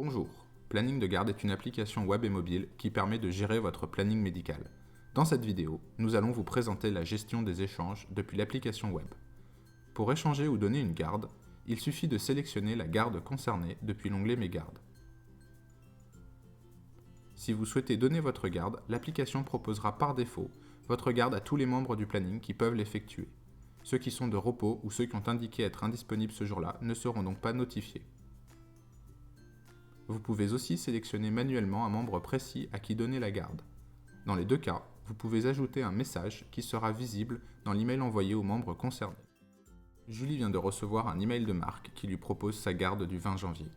Bonjour, Planning de garde est une application web et mobile qui permet de gérer votre planning médical. Dans cette vidéo, nous allons vous présenter la gestion des échanges depuis l'application web. Pour échanger ou donner une garde, il suffit de sélectionner la garde concernée depuis l'onglet Mes gardes. Si vous souhaitez donner votre garde, l'application proposera par défaut votre garde à tous les membres du planning qui peuvent l'effectuer. Ceux qui sont de repos ou ceux qui ont indiqué être indisponibles ce jour-là ne seront donc pas notifiés. Vous pouvez aussi sélectionner manuellement un membre précis à qui donner la garde. Dans les deux cas, vous pouvez ajouter un message qui sera visible dans l'email envoyé aux membres concernés. Julie vient de recevoir un email de Marc qui lui propose sa garde du 20 janvier.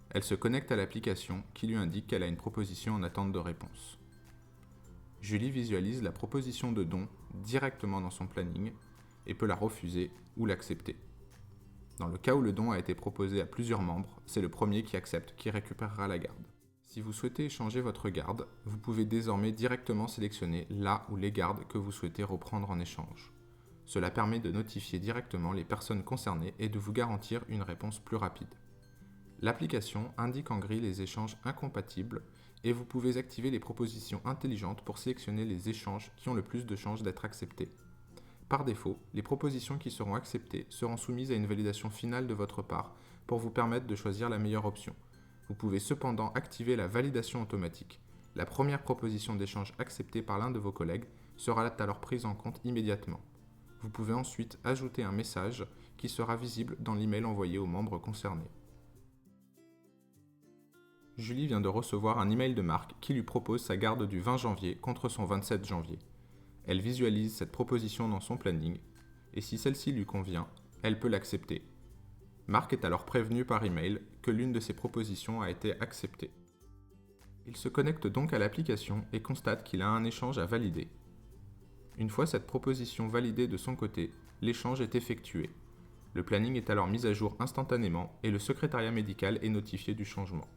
Elle se connecte à l'application qui lui indique qu'elle a une proposition en attente de réponse. Julie visualise la proposition de don directement dans son planning et peut la refuser ou l'accepter. Dans le cas où le don a été proposé à plusieurs membres, c'est le premier qui accepte qui récupérera la garde. Si vous souhaitez échanger votre garde, vous pouvez désormais directement sélectionner la ou les gardes que vous souhaitez reprendre en échange. Cela permet de notifier directement les personnes concernées et de vous garantir une réponse plus rapide. L'application indique en gris les échanges incompatibles et vous pouvez activer les propositions intelligentes pour sélectionner les échanges qui ont le plus de chances d'être acceptés. Par défaut, les propositions qui seront acceptées seront soumises à une validation finale de votre part pour vous permettre de choisir la meilleure option. Vous pouvez cependant activer la validation automatique. La première proposition d'échange acceptée par l'un de vos collègues sera alors prise en compte immédiatement. Vous pouvez ensuite ajouter un message qui sera visible dans l'email envoyé aux membres concernés. Julie vient de recevoir un email de Marc qui lui propose sa garde du 20 janvier contre son 27 janvier. Elle visualise cette proposition dans son planning, et si celle-ci lui convient, elle peut l'accepter. Marc est alors prévenu par email que l'une de ses propositions a été acceptée. Il se connecte donc à l'application et constate qu'il a un échange à valider. Une fois cette proposition validée de son côté, l'échange est effectué. Le planning est alors mis à jour instantanément et le secrétariat médical est notifié du changement.